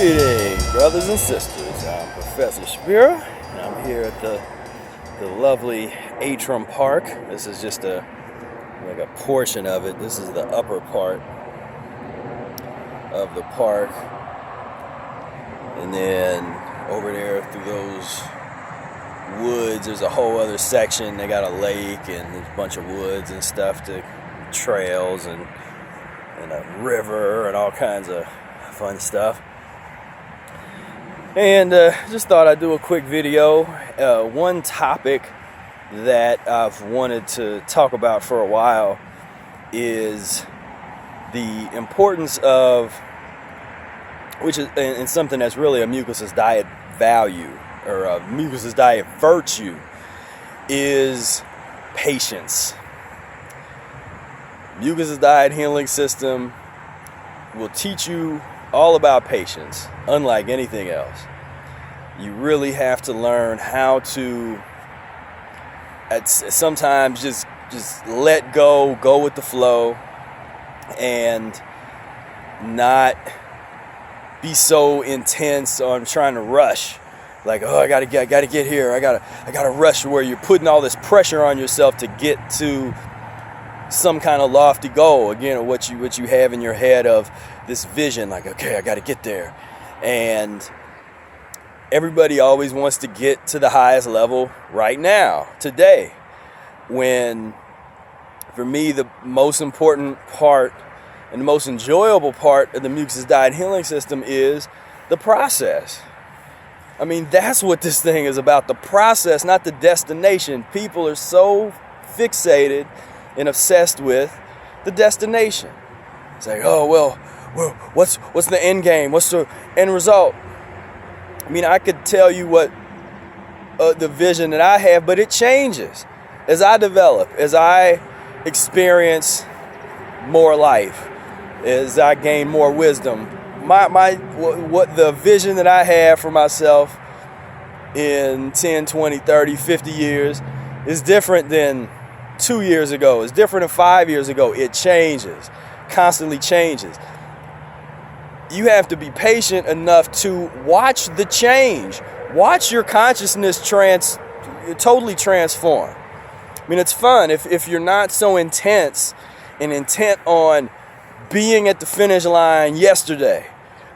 Greetings, brothers and sisters. I'm Professor Shapiro, and I'm here at the lovely Atrium Park. This is just a portion of it. This is the upper part of the park, and then over there through those woods, there's a whole other section. They got a lake and there's a bunch of woods and stuff, to trails and a river and all kinds of fun stuff. And just thought I'd do a quick video. One topic that I've wanted to talk about for a while is the importance of, which is and something that's really a Mucusless Diet value, or a Mucusless Diet virtue, is patience. Mucusless Diet Healing System will teach you all about patience, unlike anything else. You really have to learn how to sometimes just let go with the flow, and not be so intense on trying to rush. Like, oh, I gotta get here. I gotta rush, where you're putting all this pressure on yourself to get to some kind of lofty goal. Again, what you have in your head of this vision, like, okay, I got to get there. And everybody always wants to get to the highest level right now, today. When, for me, the most important part and the most enjoyable part of the Mucusless Diet Healing System is the process. I mean, that's what this thing is about, the process, not the destination. People are so fixated and obsessed with the destination. It's like, oh, well, what's the end game? What's the end result? I mean, I could tell you what the vision that I have, but it changes as I develop, as I experience more life, as I gain more wisdom. What the vision that I have for myself in 10, 20, 30, 50 years is different than 2 years ago. It's different than 5 years ago. It changes, constantly changes. You have to be patient enough to watch the change. Watch your consciousness totally transform. I mean, it's fun if you're not so intense and intent on being at the finish line yesterday.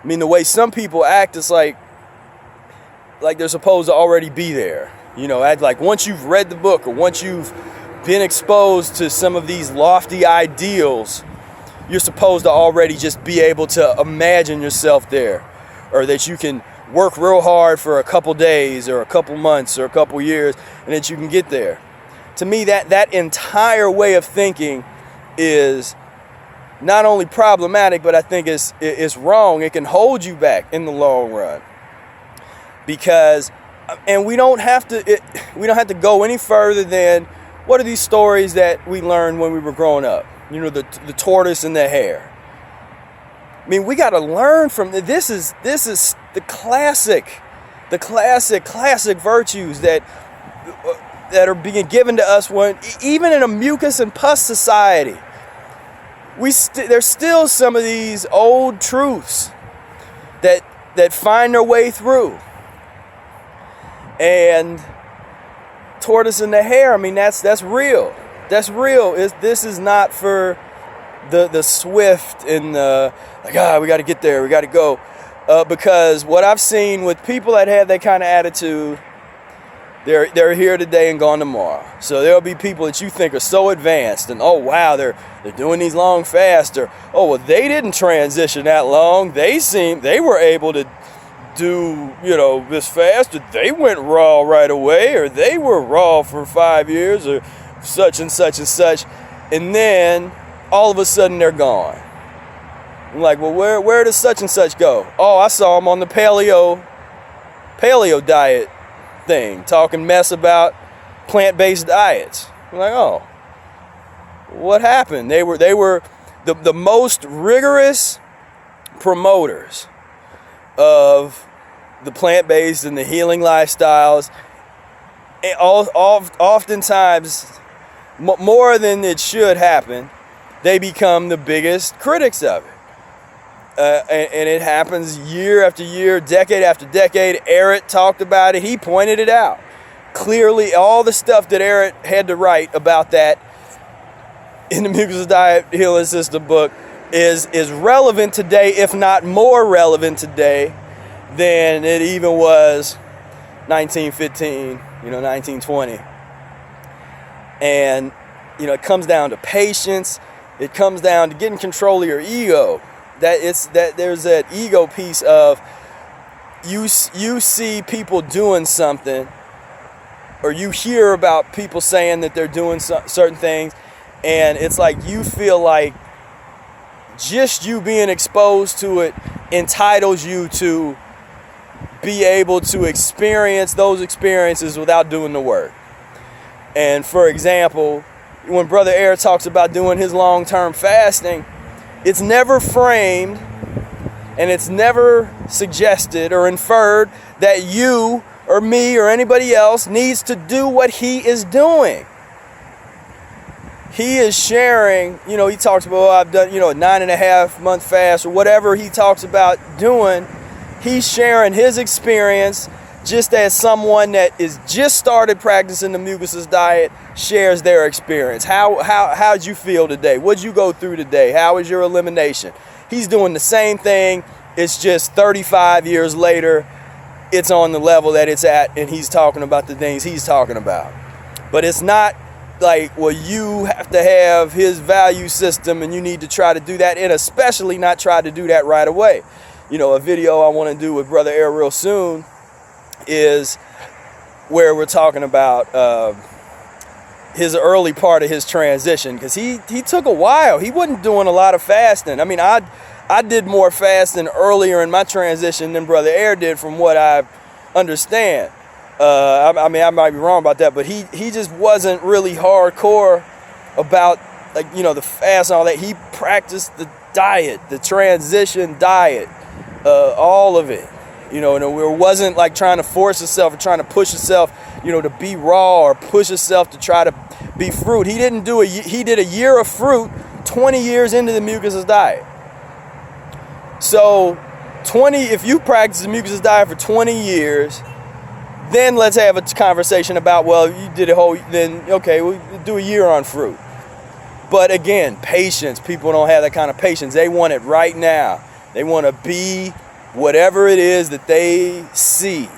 I mean, the way some people act is like they're supposed to already be there. You know, act like once you've read the book, or once you've been exposed to some of these lofty ideals, you're supposed to already just be able to imagine yourself there, or that you can work real hard for a couple days or a couple months or a couple years, and that you can get there. To me, that entire way of thinking is not only problematic, but I think it's wrong. It can hold you back in the long run, because, and we don't have to go any further than, what are these stories that we learned when we were growing up? You know, the tortoise and the hare. I mean, we got to learn from this. Is the classic virtues that are being given to us when, even in a mucus and pus society, there's still some of these old truths that find their way through. And tortoise and the hare, I mean, that's real. That's real. This is not for the swift and the, like, we got to get there, we got to go. Because what I've seen with people that have that kind of attitude, they're here today and gone tomorrow. So there'll be people that you think are so advanced, and oh wow, they're doing these long fasts, or oh well, they didn't transition that long. They were able to do, this fast, or they went raw right away, or they were raw for 5 years, or such and such and such, and then all of a sudden they're gone. I'm like, well, where does such and such go? Oh, I saw them on the paleo diet thing, talking mess about plant-based diets. I'm like, oh, what happened? They were the most rigorous promoters of the plant-based and the healing lifestyles. And oftentimes, more than it should happen, they become the biggest critics of it. and it happens year after year, decade after decade. Eric talked about it. He pointed it out. Clearly, all the stuff that Eric had to write about that in the Mucusless Diet Healing System book is relevant today, if not more relevant today than it even was 1915, 1920. And, it comes down to patience. It comes down to getting control of your ego. There's that ego piece of you see people doing something, or you hear about people saying that they're doing certain things, and it's like you feel like just you being exposed to it entitles you to be able to experience those experiences without doing the work. And for example, when Brother Eric talks about doing his long-term fasting, it's never framed and it's never suggested or inferred that you or me or anybody else needs to do what he is doing. He is sharing, he talks about, I've done, a 9.5 month fast or whatever he talks about doing. He's sharing his experience just as someone that is just started practicing the Mucusless diet shares their experience. How'd you feel today? What'd you go through today? How was your elimination? He's doing the same thing. It's just 35 years later, it's on the level that it's at, and he's talking about the things he's talking about. But it's not like, well, you have to have his value system and you need to try to do that, and especially not try to do that right away. A video I want to do with Brother Air real soon is where we're talking about his early part of his transition, because he took a while. He wasn't doing a lot of fasting. I mean, I did more fasting earlier in my transition than Brother Air did, from what I understand. I might be wrong about that, but he just wasn't really hardcore about, the fast and all that. He practiced the diet, the transition diet, all of it. And it wasn't like trying to force yourself or trying to push yourself, to be raw, or push yourself to try to be fruit. He did a year of fruit 20 years into the Mucusless diet. So if you practice the Mucusless diet for 20 years, then let's have a conversation about, well, you did we'll do a year on fruit. But again, patience. People don't have that kind of patience. They want it right now. They want to be whatever it is that they see.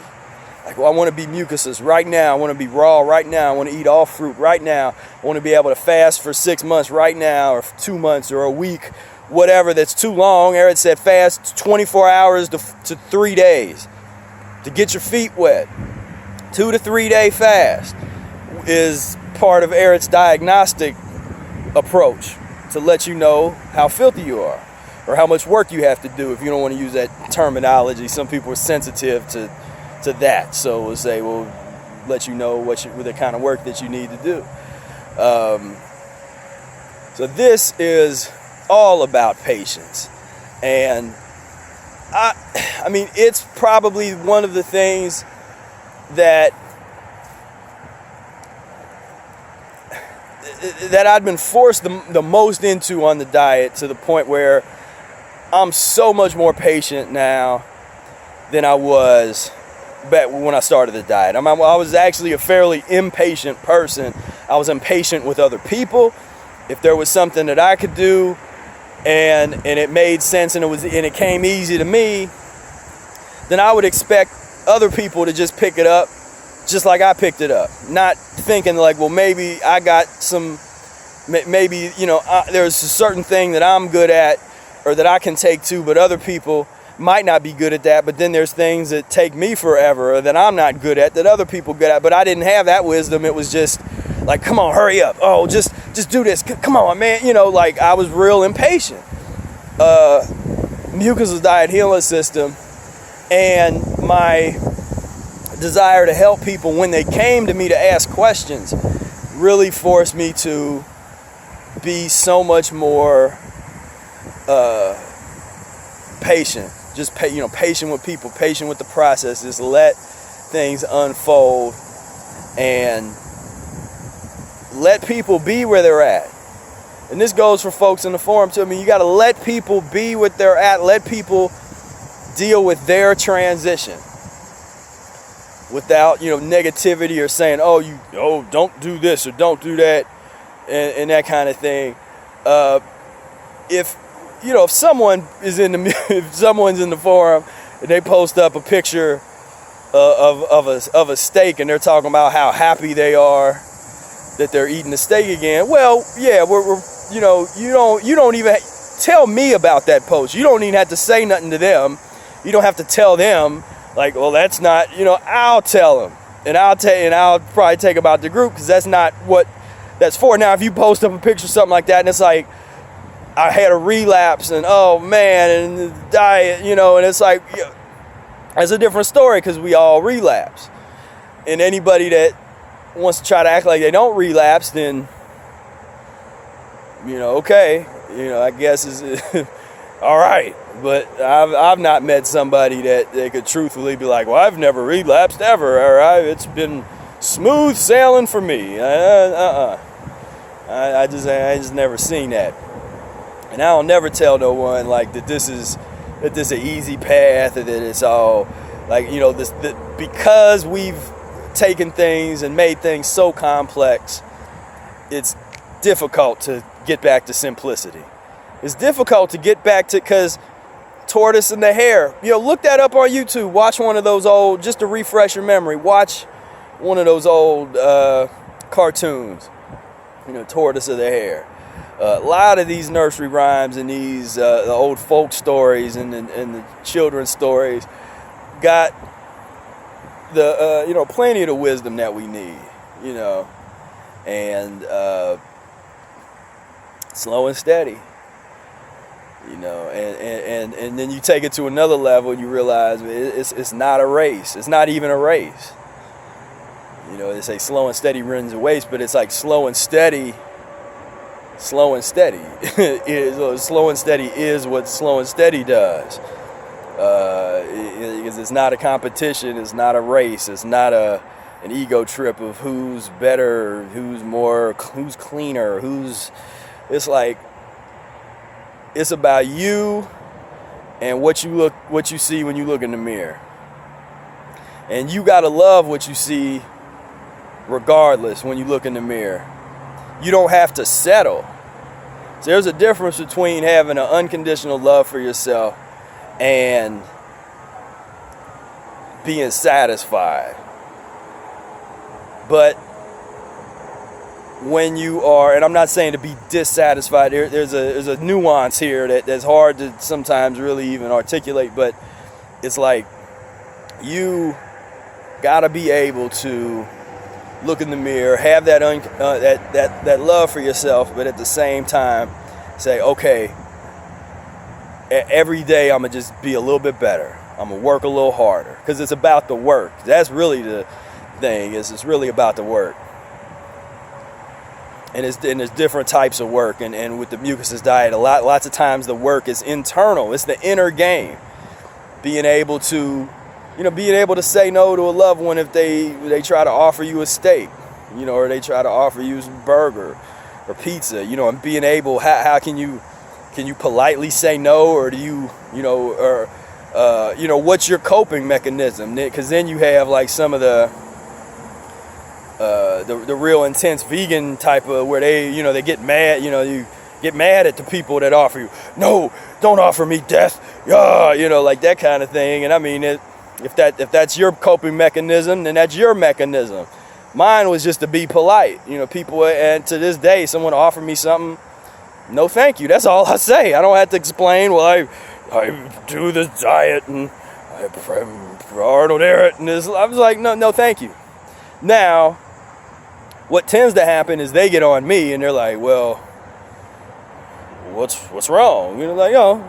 Like, well, I want to be mucusless right now. I want to be raw right now. I want to eat all fruit right now. I want to be able to fast for 6 months right now, or 2 months, or a week, whatever that's too long. Eric said fast 24 hours to 3 days to get your feet wet. 2 to 3 day fast is part of Eric's diagnostic approach to let you know how filthy you are, or how much work you have to do. If you don't want to use that terminology, some people are sensitive to that. So we'll say, we'll let you know what the kind of work that you need to do. So this is all about patience. And I mean, it's probably one of the things that I've been forced the most into on the diet, to the point where I'm so much more patient now than I was back when I started the diet. I was actually a fairly impatient person. I was impatient with other people. If there was something that I could do and it made sense and it came easy to me, then I would expect other people to just pick it up just like I picked it up. Not thinking like, well, maybe I got there's a certain thing that I'm good at or that I can take to, but other people might not be good at that. But then there's things that take me forever, or that I'm not good at, that other people good at. But I didn't have that wisdom. It was just like, come on, hurry up. Oh, just do this. Come on, man. Like, I was real impatient. Mucusless Diet Healing System and my desire to help people when they came to me to ask questions really forced me to be so much more patient. Just patient with people, patient with the process. Just let things unfold and let people be where they're at. And this goes for folks in the forum too. I mean, you got to let people be what they're at. Let people deal with their transition without, negativity or saying, don't do this or don't do that, and that kind of thing. If someone is if someone's in the forum and they post up a picture of a steak and they're talking about how happy they are that they're eating the steak again, well, yeah, you don't even tell me about that post. You don't even have to say nothing to them. You don't have to tell them like, well, that's not, I'll tell them, and I'll probably take them out the group, because that's not what that's for. Now, if you post up a picture of something like that and it's like, I had a relapse and oh man, and the diet, and it's like, that's a different story, because we all relapse. And anybody that wants to try to act like they don't relapse, then okay, I guess is all right. But I've not met somebody that they could truthfully be like, well, I've never relapsed ever, all right, it's been smooth sailing for me. I just never seen that. And I'll never tell no one like that this is an easy path, and that it's all like, because we've taken things and made things so complex, it's difficult to get back to simplicity. It's difficult to get back to, because tortoise and the hare, look that up on YouTube. Watch one of those old, just to refresh your memory, watch one of those old cartoons, tortoise and the hare. A lot of these nursery rhymes and these the old folk stories and the children's stories got the plenty of the wisdom that we need, and slow and steady, and then you take it to another level and you realize it's not a race. It's not even a race. They say slow and steady wins a race, but it's like slow and steady is slow and steady is what slow and steady does. Because it's not a competition, it's not a race, it's not an ego trip of who's better, who's cleaner, it's like, it's about you and what you see when you look in the mirror. And you gotta love what you see regardless when you look in the mirror. You don't have to settle. So there's a difference between having an unconditional love for yourself and being satisfied. But when you are, and I'm not saying to be dissatisfied, there's a nuance here that's hard to sometimes really even articulate, but it's like you gotta be able to look in the mirror, have that love for yourself, but at the same time say, okay, every day I'm gonna just be a little bit better. I'm gonna work a little harder, because it's about the work. That's really the thing. It's really about the work. And there's different types of work, and with the Mucusless diet, lots of times the work is internal. It's the inner game. Being able to say no to a loved one if they try to offer you a steak, or they try to offer you a burger or pizza, and being able, how can you politely say no, or do you, what's your coping mechanism? Because then you have like some of the real intense vegan type of, where they get mad, you get mad at the people that offer you, no, don't offer me death, like that kind of thing. And I mean, if that's your coping mechanism, then that's your mechanism. Mine was just to be polite. People, and to this day, someone offered me something, no thank you. That's all I say. I don't have to explain, well, I do this diet and I Arnold Ehret and this. I was like, no thank you. Now, what tends to happen is they get on me and they're like, well, what's wrong?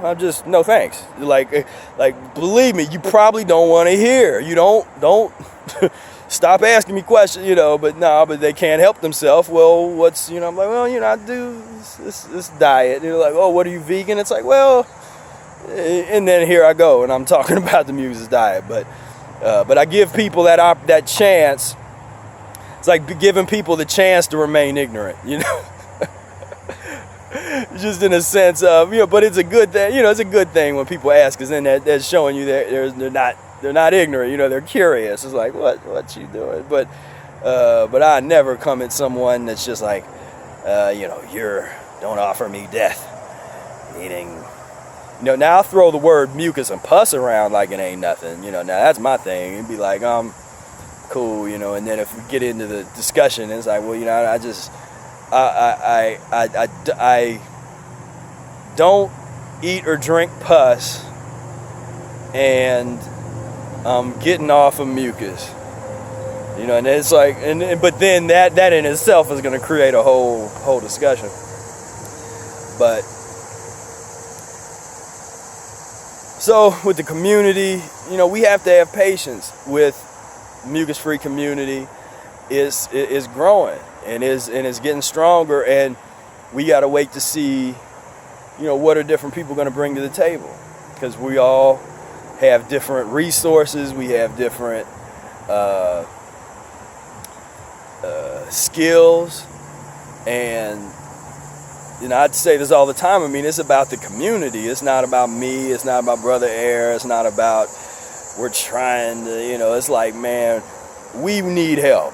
I'm just, no thanks. Like believe me, you probably don't want to hear. You don't stop asking me questions, but they can't help themselves. Well, what's, I'm like, well, I do this diet. They're like, oh, what are you, vegan? It's like, well, and then here I go and I'm talking about the Mucusless diet, but I give people that chance. It's like giving people the chance to remain ignorant, just in a sense of, but it's a good thing. It's a good thing when people ask, because then that's showing you that they're not ignorant. They're curious. It's like, what you doing? But I never come at someone that's just like, don't offer me death. Meaning, now I'll throw the word mucus and pus around like it ain't nothing. Now that's my thing. It'd be like, cool, and then if we get into the discussion, it's like, well, I don't eat or drink pus, and I'm getting off of mucus. And it's like, but then that in itself is going to create a whole discussion. But so with the community, we have to have patience with mucus-free community. Is growing and is getting stronger, and we got to wait to see, what are different people going to bring to the table, because we all have different resources, we have different skills, and I'd say this all the time. I mean, it's about the community. It's not about me. It's not about Brother Air. It's not about we're trying to, it's like, man, we need help.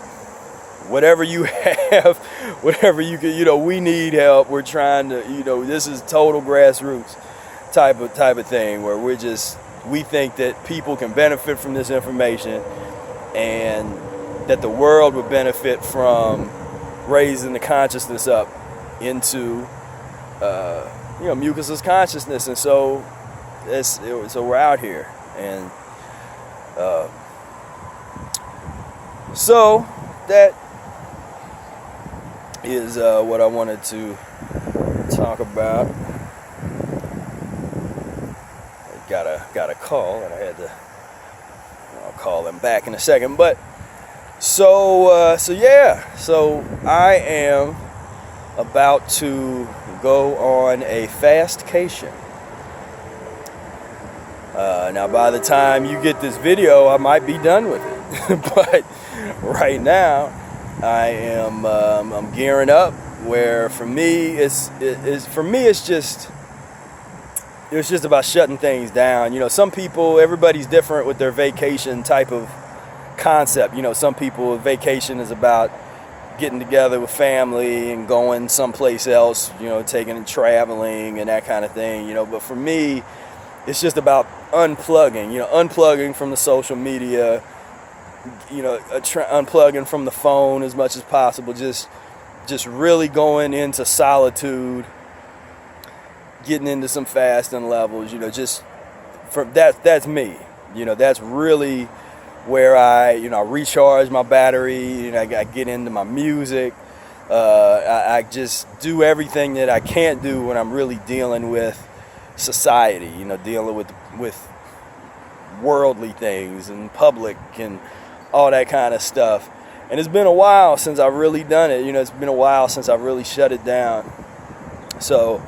Whatever you have, whatever you can, we need help. We're trying to, this is total grassroots type of thing, where we think that people can benefit from this information, and that the world would benefit from raising the consciousness up into, mucusless consciousness. And so we're out here, and so that is what I wanted to talk about. I got a call, and I had to. I'll call them back in a second. But so I am about to go on a fastcation. Now, by the time you get this video, I might be done with it. But right now, I am I'm gearing up. Where for me, it's just about shutting things down. Some people, everybody's different with their vacation type of concept. Some people, vacation is about getting together with family and going someplace else, taking and traveling and that kind of thing. But for me, it's just about unplugging. Unplugging from the social media. Unplugging from the phone as much as possible. Just really going into solitude, getting into some fasting levels. Just from that's me. That's really where I recharge my battery. I get into my music. I just do everything that I can't do when I'm really dealing with society. Dealing with worldly things and public and all that kind of stuff. And it's been a while since I've really done it. It's been a while since I've really shut it down. So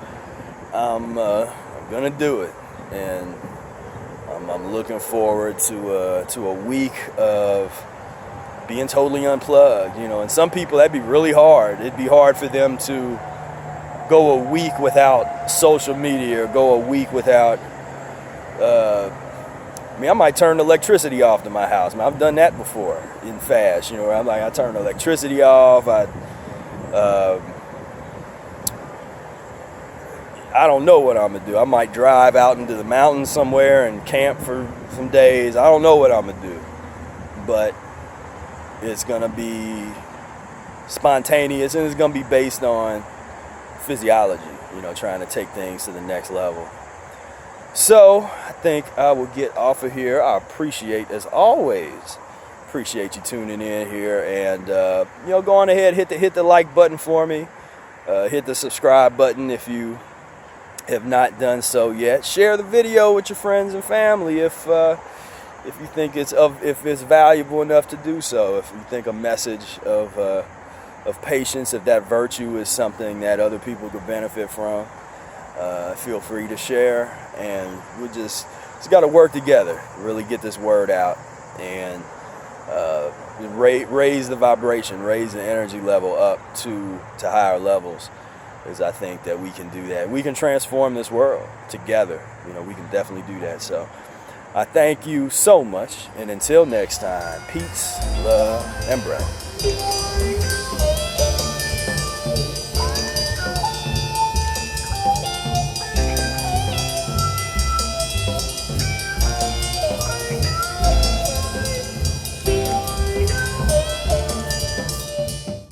I'm gonna do it, and I'm looking forward to a week of being totally unplugged. And some people, that'd be really hard. It'd be hard for them to go a week without social media, or go a week without. I might turn the electricity off to my house. I've done that before in fast. Where I'm like, I turn the electricity off. I don't know what I'm gonna do. I might drive out into the mountains somewhere and camp for some days. I don't know what I'm gonna do, but it's gonna be spontaneous, and it's gonna be based on physiology. Trying to take things to the next level. So I think I will get off of here. I appreciate you tuning in here, and go on ahead, hit the like button for me, hit the subscribe button if you have not done so yet. Share the video with your friends and family if you think if it's valuable enough to do so. If you think a message of patience, if that virtue is something that other people could benefit from, feel free to share. And we just got to work together, really get this word out, and raise the vibration, raise the energy level up to higher levels. is I think that we can do that. We can transform this world together. You know, we can definitely do that. So I thank you so much. And until next time, peace, love, and breath.